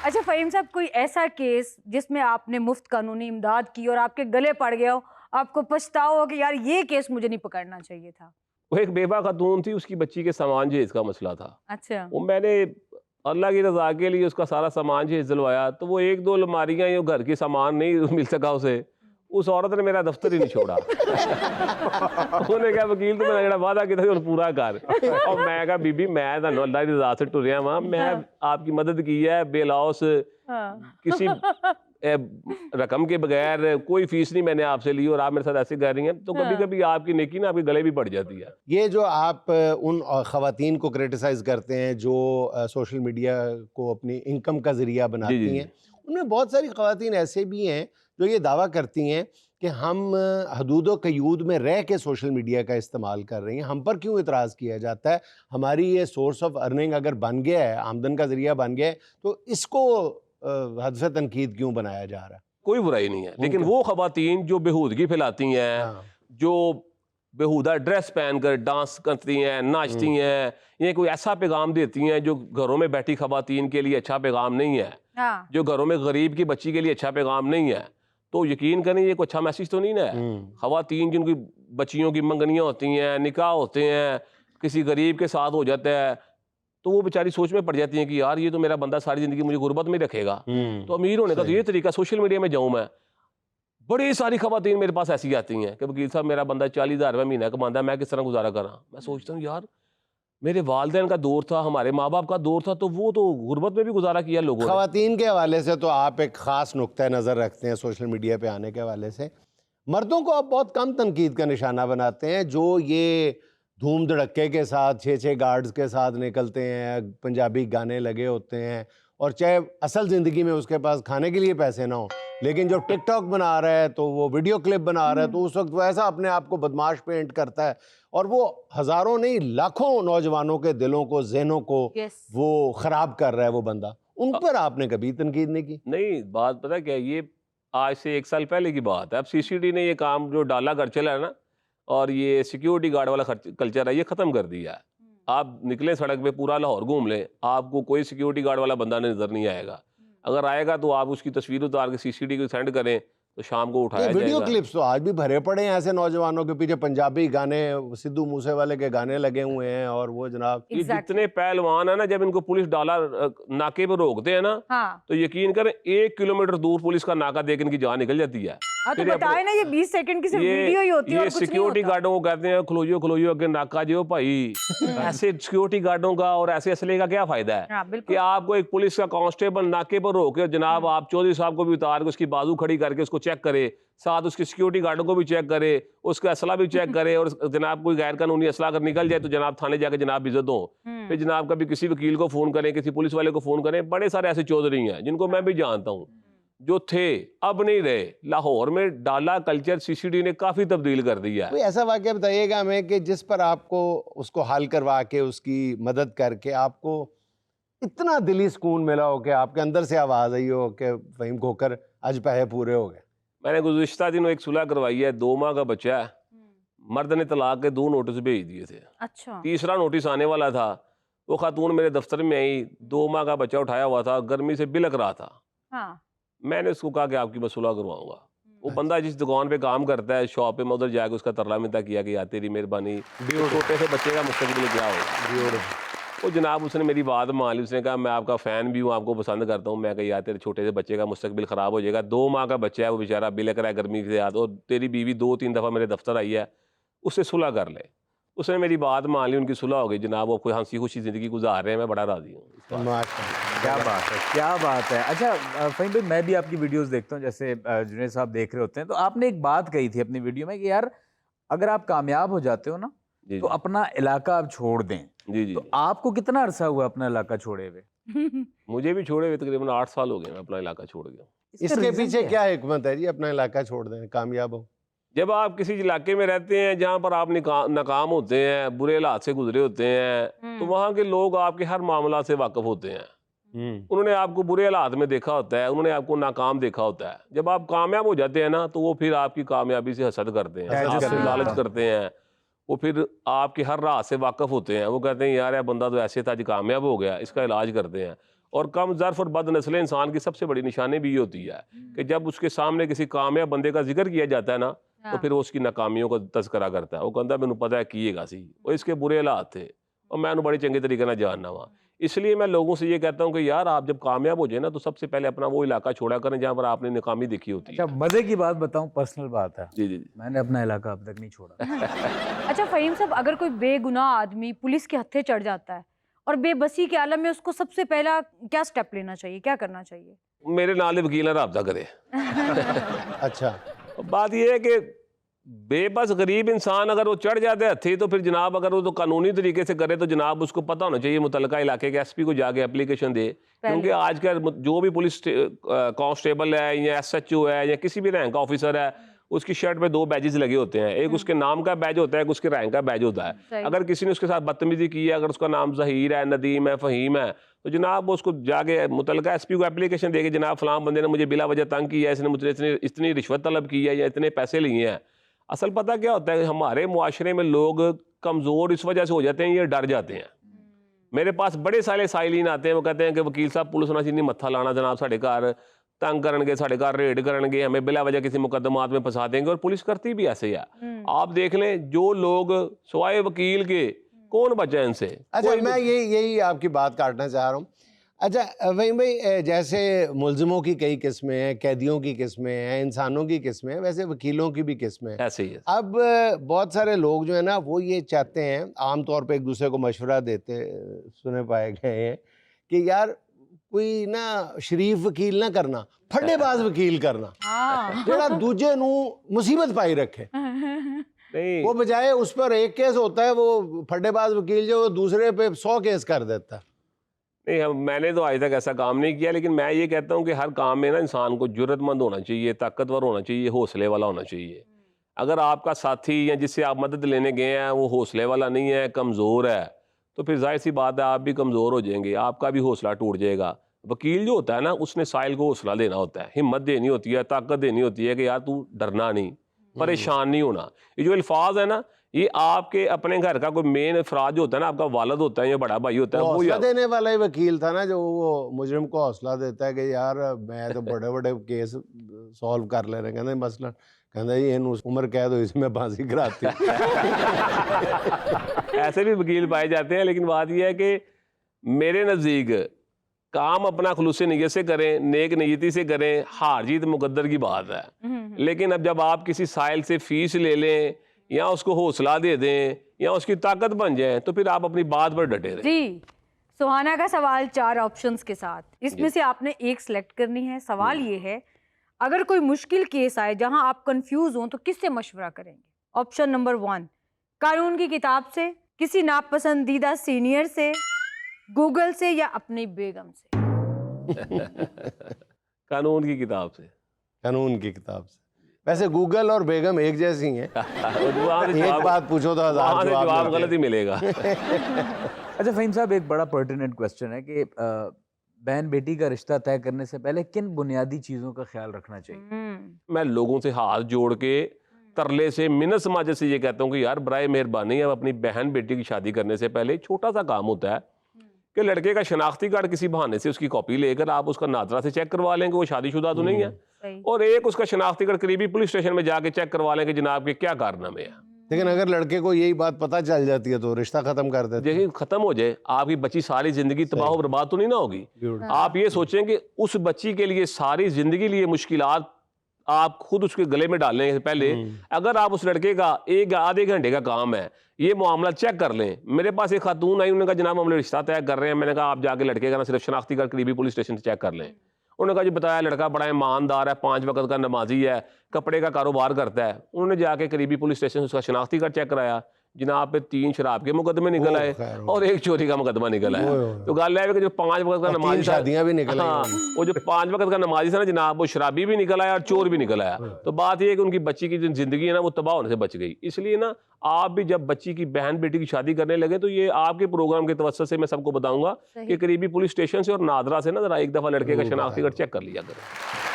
اچھا فہیم صاحب، کوئی ایسا کیس جس میں آپ نے مفت قانونی امداد کی اور آپ کے گلے پڑ گیا ہو، آپ کو پچھتاؤ ہو کہ یار یہ کیس مجھے نہیں پکڑنا چاہیے تھا؟ وہ ایک بیوہ خاتون تھی، اس کی بچی کے سامان جہیز کا مسئلہ تھا. اچھا. وہ میں نے اللہ کی رضا کے لیے اس کا سارا سامان جہیز دلوایا، تو وہ ایک دو الماریاں یہ گھر کی سامان نہیں مل سکا اسے. اس عورت نے میرا دفتر ہی نہیں چھوڑا. انہوں نے کہا وکیل تو میں جڑا وعدہ کیا تھا پورا کر. اور میں کہا بی بی میں تھانوں اللہ کی رضا سے ٹریا ہاں، میں آپ کی مدد کی ہے بے لاس، کسی رقم کے بغیر، کوئی فیس نہیں میں نے آپ سے لی اور آپ میرے ساتھ ایسے کہہ رہی ہیں. تو کبھی کبھی آپ کی نیکی نا آپ کے گلے بھی پڑ جاتی ہے. یہ جو آپ ان خواتین کو کرٹیسائز کرتے ہیں جو سوشل میڈیا کو اپنی انکم کا ذریعہ بناتی ہیں، ان میں بہت ساری خواتین ایسے بھی ہیں جو یہ دعویٰ کرتی ہیں کہ ہم حدود و قیود میں رہ کے سوشل میڈیا کا استعمال کر رہی ہیں. ہم پر کیوں اعتراض کیا جاتا ہے؟ ہماری یہ سورس آف ارننگ اگر بن گیا ہے، آمدن کا ذریعہ بن گیا ہے، تو اس کو حد سے تنقید کیوں بنایا جا رہا ہے؟ کوئی برائی نہیں ہے، لیکن وہ خواتین جو بےہودگی پھیلاتی ہیں، جو بےہودہ ڈریس پہن کر ڈانس کرتی ہیں، ناچتی ہیں، یہ کوئی ایسا پیغام دیتی ہیں جو گھروں میں بیٹھی خواتین کے لیے اچھا پیغام نہیں ہے، جو گھروں میں غریب کی بچی کے لیے اچھا پیغام نہیں ہے، تو یقین کریں یہ کوئی اچھا میسیج تو نہیں ہے. خواتین جن کی بچیوں کی منگنیاں ہوتی ہیں، نکاح ہوتے ہیں، کسی غریب کے ساتھ ہو جاتا ہے، تو وہ بیچاری سوچ میں پڑ جاتی ہیں کہ یار یہ تو میرا بندہ ساری زندگی مجھے غربت میں رکھے گا. تو امیر ہونے کا تو یہ طریقہ سوشل میڈیا میں جاؤں میں. بڑی ساری خواتین میرے پاس ایسی آتی ہیں کہ وکیل صاحب میرا بندہ 40,000 روپے مہینہ کماتا ہے، میں کس طرح گزارا کراں. میں سوچتا ہوں یار میرے والدین کا دور تھا، ہمارے ماں باپ کا دور تھا، تو وہ تو غربت میں بھی گزارا کیا لوگوں نے. خواتین کے حوالے سے تو آپ ایک خاص نقطہ نظر رکھتے ہیں سوشل میڈیا پہ آنے کے حوالے سے. مردوں کو آپ بہت کم تنقید کا نشانہ بناتے ہیں، جو یہ دھوم دھڑکے کے ساتھ 6 گارڈز کے ساتھ نکلتے ہیں، پنجابی گانے لگے ہوتے ہیں، اور چاہے اصل زندگی میں اس کے پاس کھانے کے لیے پیسے نہ ہوں، لیکن جو ٹک ٹاک بنا رہا ہے تو وہ ویڈیو کلپ بنا رہا ہے تو اس وقت وہ ایسا اپنے آپ کو بدماش پینٹ کرتا ہے، اور وہ ہزاروں نہیں لاکھوں نوجوانوں کے دلوں کو، ذہنوں کو وہ خراب کر رہا ہے وہ بندہ. ان پر آپ نے کبھی تنقید نہیں کی؟ نہیں، بات پتہ کیا، یہ آج سے 1 سال پہلے کی بات ہے. اب سی سی ڈی نے یہ کام جو ڈالا کر چلا ہے نا، اور یہ سیکیورٹی گارڈ والا کلچر ہے، یہ ختم کر دیا ہے. آپ نکلیں سڑک پہ پورا لاہور گھوم لیں، آپ کو کوئی سیکیورٹی گارڈ والا بندہ نظر نہیں آئے گا. اگر آئے گا تو آپ اس کی تصویر اتار کے سی سی ڈی کو سینڈ کریں تو شام کو اٹھایا جائے گا. ویڈیو کلپس تو آج بھی بھرے پڑے ہیں ایسے نوجوانوں کے پیچھے، پنجابی گانے، سدھو موسے والے کے گانے لگے ہوئے ہیں، اور وہ جناب یہ جتنے پہلوان ہیں نا، جب ان کو پولیس ڈالا ناکے پہ روکتے ہیں نا، تو یقین کریں 1 کلومیٹر دور پولیس کا ناکہ دیکھ ان کی جان نکل جاتی ہے. تو بتائیں نا، یہ 20 سیکنڈ کی صرف ویڈیو ہی ہوتی ہے اور یہ کچھ نہیں سیکیورٹی ہوتا. گارڈوں کو کہتے ہیں کھلوئیو کھلوئیو اگے ناکہ جو بھائی. ایسے سیکیورٹی گارڈوں کا اور ایسے اسلحے کا کیا فائدہ ہے کہ آپ کو ایک پولیس کا کانسٹیبل ناکے پر روک کے جناب آپ چودھری صاحب کو بھی اتار کے اس کی بازو کھڑی کر کے اس کو چیک کرے، ساتھ اس کی سیکیورٹی گارڈوں کو بھی چیک کرے، اس کا اسلحہ بھی چیک کرے، اور جناب کوئی غیر قانونی اسلحہ اگر نکل جائے تو جناب تھانے جا کے جناب عزت ہوں. پھر جناب کبھی کسی وکیل کو فون کریں، کسی پولیس والے کو فون کریں. بڑے سارے ایسے چودھری ہیں جن کو میں بھی جانتا ہوں جو تھے، اب نہیں رہے. لاہور میں ڈالا کلچر سی سی ڈی نے کافی تبدیل کر دیا ہے. کوئی ایسا واقعہ بتائیے گا ہمیں کہ جس پر آپ کو اس کو حل کروا کے اس کی مدد کر کے آپ کو اتنا دلی سکون ملا ہو کہ آپ کے اندر سے آواز آئی ہو کہ فہیم کھوکھر آج پیسے پورے ہو گئے. میں نے گزشتہ دنوں ایک صلح کروائی ہے. 2 ماہ کا بچہ ہے، مرد نے طلاق کے 2 نوٹس بھیج دیے تھے. اچھا. تیسرا نوٹس آنے والا تھا. وہ خاتون میرے دفتر میں آئی، 2 ماہ کا بچہ اٹھایا ہوا تھا، گرمی سے بلک رہا تھا. میں نے اس کو کہا کہ آپ کی میں صلح کرواؤں گا. وہ بندہ جس دکان پہ کام کرتا ہے، شاپ پہ، میں ادھر جا کے اس کا ترلا منتا کیا کہ یار تیری مہربانی، چھوٹے سے بچے کا مستقبل کیا ہوگا. وہ جناب اس نے میری بات مان لی. اس نے کہا میں آپ کا فین بھی ہوں، آپ کو پسند کرتا ہوں. میں کہا یار تیرے چھوٹے سے بچے کا مستقبل خراب ہو جائے گا. 2 ماہ کا بچہ ہے، وہ بیچارہ بلک رہا ہے گرمی کے ساتھ، اور تیری بیوی 2-3 دفعہ میرے دفتر آئی ہے، اس سے صلح کر لے. اس نے میری بات مان لی، ان کی صلح ہو گئی. جناب وہ کوئی ہنسی خوشی زندگی گزار رہے ہیں، میں بڑا راضی ہوں. کیا بات ہے، کیا بات ہے. اچھا فہیم بھائی، میں بھی آپ کی ویڈیوز دیکھتا ہوں، جیسے جنید صاحب دیکھ رہے ہوتے ہیں، تو آپ نے ایک بات کہی تھی اپنی ویڈیو میں کہ یار اگر آپ کامیاب ہو جاتے ہو نا تو اپنا علاقہ آپ چھوڑ دیں. تو آپ کو کتنا عرصہ ہوا اپنا علاقہ چھوڑے ہوئے؟ مجھے بھی چھوڑے ہوئے تقریباً 8 سال ہو گئے میں اپنا علاقہ چھوڑ گیا. اس کے پیچھے کیا حکمت ہے جی اپنا علاقہ چھوڑ دیں کامیاب ہو؟ جب آپ کسی علاقے میں رہتے ہیں جہاں پر آپ ناکام ہوتے ہیں، برے حالات سے گزرے ہوتے ہیں، تو وہاں کے لوگ آپ کے ہر معاملات سے واقف ہوتے ہیں. انہوں نے آپ کو برے حالات میں دیکھا ہوتا ہے، انہوں نے آپ کو ناکام دیکھا ہوتا ہے. جب آپ کامیاب ہو جاتے ہیں نا تو وہ پھر آپ کی کامیابی سے حسد کرتے ہیں، آپ سے لالچ کرتے ہیں. وہ پھر آپ کے ہر راہ سے واقف ہوتے ہیں. وہ کہتے ہیں یار یہ بندہ تو ایسے تھا جو کامیاب ہو گیا، اس کا علاج کرتے ہیں. اور کم ظرف اور بد نسل انسان کی سب سے بڑی نشانی بھی یہ ہوتی ہے کہ جب اس کے سامنے کسی کامیاب بندے کا ذکر کیا جاتا ہے نا تو پھر وہ اس کی ناکامیوں کا تذکرہ کرتا ہے. وہ کہتا ہے مینوں پتہ ہے کیے گا سی, وہ اس کے برے حالات تھے اور میں انہوں بڑی چنگے طریقے نہ جاننا ہوا. اس لیے میں لوگوں سے یہ کہتا ہوں کہ یار آپ جب کامیاب ہو جائیں نا تو سب سے پہلے اپنا وہ علاقہ چھوڑا کریں جہاں پر آپ نے ناکامی دیکھی ہوتی ہے. اچھا مزے کی بات بتاؤں, پرسنل بات ہے, جی جی جی. میں نے اپنا علاقہ اب تک نہیں چھوڑا. اچھا فہیم صاحب, اگر کوئی بے گناہ آدمی پولیس کے ہتھے چڑھ جاتا ہے اور بے بسی کے عالم میں اس کو سب سے پہلا کیا سٹیپ لینا چاہیے, کیا کرنا چاہیے؟ میرے نال وکیل رابطہ کرے. اچھا, بات یہ ہے کہ بے بس غریب انسان اگر وہ چڑھ جاتے ہیں ہتھی تو پھر جناب اگر وہ تو قانونی طریقے سے کرے تو جناب اس کو پتہ ہونا چاہیے متعلقہ علاقے کے ایس پی کو جا کے اپلیکیشن دے. کیونکہ آج کل جو بھی پولیس کانسٹیبل ہے یا ایس ایچ او ہے یا کسی بھی رینک کا آفیسر ہے, اس کی شرٹ پہ 2 بیجز لگے ہوتے ہیں. ایک اس کے نام کا بیج ہوتا ہے, ایک اس کے رینک کا بیج ہوتا ہے. اگر کسی نے اس کے ساتھ بدتمیزی کی ہے, اگر اس کا نام ظہیر ہے, ندیم ہے, فہیم ہے, تو جناب اس کو جا کے متعلقہ ایس پی کو اپلیکیشن دے کے جناب فلاں بندے نے مجھے بلا وجہ تنگ کیا ہے, اس نے مجھے اتنی رشوت طلب کی ہے یا اتنے پیسے لیے ہیں. اصل پتہ کیا ہوتا ہے, ہمارے معاشرے میں لوگ کمزور اس وجہ سے ہو جاتے ہیں, یہ ڈر جاتے ہیں. میرے پاس بڑے سارے سائلین آتے ہیں, وہ کہتے ہیں کہ وکیل صاحب پولیس ہونا چاہیے متھا لانا جناب ساڑھے گھر تنگ کرن گے, ساڑھے گھر ریڈ کرن گے, ہمیں بلا وجہ کسی مقدمات میں پھنسا دیں گے. اور پولیس کرتی بھی ایسے ہی ہے. آپ دیکھ لیں جو لوگ سوائے وکیل کے کون بچا ان سے. اچھا میں یہی آپ کی بات کاٹنا چاہ رہا ہوں. اچھا فہیم بھائی, جیسے ملزموں کی کئی قسمیں ہیں, قیدیوں کی قسمیں ہیں, انسانوں کی قسمیں ہیں, ویسے وکیلوں کی بھی قسمیں ہیں. ایسے ہی ہے. اب بہت سارے لوگ جو ہے نا وہ یہ چاہتے ہیں, عام طور پہ ایک دوسرے کو مشورہ دیتے سنے پائے گئے ہیں کہ یار کوئی نا شریف وکیل نہ کرنا, پھڈے باز وکیل کرنا جڑا دوجے نو مصیبت پائی رکھے. وہ بجائے اس پر ایک کیس ہوتا ہے, وہ پھڈے باز وکیل جو دوسرے پہ 100 کیس کر دیتا ہے. نہیں, میں نے تو آج تک ایسا کام نہیں کیا, لیکن میں یہ کہتا ہوں کہ ہر کام میں نا انسان کو جرت مند ہونا چاہیے, طاقتور ہونا چاہیے, حوصلے والا ہونا چاہیے. اگر آپ کا ساتھی یا جس سے آپ مدد لینے گئے ہیں وہ حوصلے والا نہیں ہے, کمزور ہے, تو پھر ظاہر سی بات ہے آپ بھی کمزور ہو جائیں گے, آپ کا بھی حوصلہ ٹوٹ جائے گا. وکیل جو ہوتا ہے نا اس نے سائل کو حوصلہ دینا ہوتا ہے, ہمت دینی ہوتی ہے, طاقت دینی ہوتی ہے کہ یار تو ڈرنا نہیں, پریشان نہیں ہونا. یہ جو الفاظ ہے نا یہ آپ کے اپنے گھر کا کوئی مین افراد جو ہوتا ہے نا, آپ کا والد ہوتا ہے یا بڑا بھائی ہوتا ہے, وہ حوصلہ دینے والا ہی وکیل تھا نا جو وہ مجرم کو حوصلہ دیتا ہے کہ یار میں تو بڑے بڑے کیس سولو کر لے رہے ہیں. مثلا کہتا ہے یہ عمر قید ہوئی سے میں پھانسی کراتی ہوں. ایسے بھی وکیل پائے جاتے ہیں, لیکن بات یہ ہے کہ میرے نزدیک کام اپنا خلوص نیت سے کریں, نیک نیتی سے کریں, ہار جیت مقدر کی بات ہے. لیکن اب جب آپ کسی سائل سے فیس لے لیں یا اس کو حوصلہ دے دیں یا اس کی طاقت بن جائیں تو پھر آپ اپنی بات پر ڈٹے رہیں. جی سہانا کا سوال 4 آپشنز کے ساتھ, اس میں سے آپ نے ایک سلیکٹ کرنی ہے. سوال یہ ہے اگر کوئی مشکل کیس آئے جہاں آپ کنفیوز ہوں تو کس سے مشورہ کریں گے؟ آپشن نمبر 1 قانون کی کتاب سے, کسی ناپسندیدہ سینئر سے, گوگل سے یا اپنی بیگم سے. قانون کی کتاب سے. قانون کی کتاب سے. ویسے گوگل اور بیگم ایک جیسی ہیں, ایک بات پوچھو تو 1000 جواب غلط ہی ملے گا. اچھا فہیم صاحب, ایک بڑا پرٹیننٹ کوسچن ہے کہ بہن بیٹی کا رشتہ طے کرنے سے پہلے کن بنیادی چیزوں کا خیال رکھنا چاہیے؟ میں لوگوں سے ہاتھ جوڑ کے ترلے سے منت سماجت سے یہ کہتا ہوں کہ یار برائے مہربانی اب اپنی بہن بیٹی کی شادی کرنے سے پہلے چھوٹا سا کام ہوتا ہے کہ لڑکے کا شناختی کارڈ کسی بہانے سے اس کی کاپی لے کر آپ اس کا ناظرہ سے چیک کروا لیں کہ وہ شادی شدہ تو نہیں ہے, اور ایک اس کا شناختی کارڈ قریبی پولیس اسٹیشن میں جا کے چیک کروا لیں کہ جناب کے کیا کارنامے ہیں. لیکن اگر لڑکے کو یہی بات پتہ چل جاتی ہے تو رشتہ ختم کر دیتے ہیں. جیسے ختم ہو جائے, آپ کی بچی ساری زندگی تباہ و برباد تو نہیں نہ ہوگی. آپ یہ سوچیں کہ اس بچی کے لیے ساری زندگی لیے مشکلات آپ خود اس کے گلے میں ڈالنے سے پہلے اگر آپ اس لڑکے کا ایک آدھے گھنٹے کا کام ہے یہ معاملہ چیک کر لیں. میرے پاس ایک خاتون آئی, انہوں نے کہا جناب ہم رشتہ طے کر رہے ہیں. میں نے کہا آپ جا کے لڑکے کا نہ صرف شناختی کارڈ قریبی پولیس اسٹیشن سے چیک کر لیں. انہوں نے کہا جی بتایا لڑکا بڑا ایماندار ہے, 5 وقت کا نمازی ہے, کپڑے کا کاروبار کرتا ہے. انہوں نے جا کے قریبی پولیس اسٹیشن سے اس کا شناختی کارڈ چیک کرایا, جناب پہ 3 شراب کے مقدمے نکل آئے اور 1 چوری کا مقدمہ نکل آیا. تو گل ہے کہ جو 5 وقت کا نمازی شادیاں بھی نکل ہاں وہ جو 5 وقت کا نمازی تھا نا جناب, وہ شرابی بھی نکل آیا اور چور بھی نکل آیا. تو بات یہ ہے کہ ان کی بچی کی جو زندگی ہے نا وہ تباہ ہونے سے بچ گئی. اس لیے نا آپ بھی جب بچی کی بہن بیٹی کی شادی کرنے لگے تو یہ آپ کے پروگرام کے توسط سے میں سب کو بتاؤں گا کہ قریبی پولیس اسٹیشن سے اور نادرا سے نا ذرا ایک دفعہ لڑکے کا شناختی کارڈ چیک کر لیا کریں.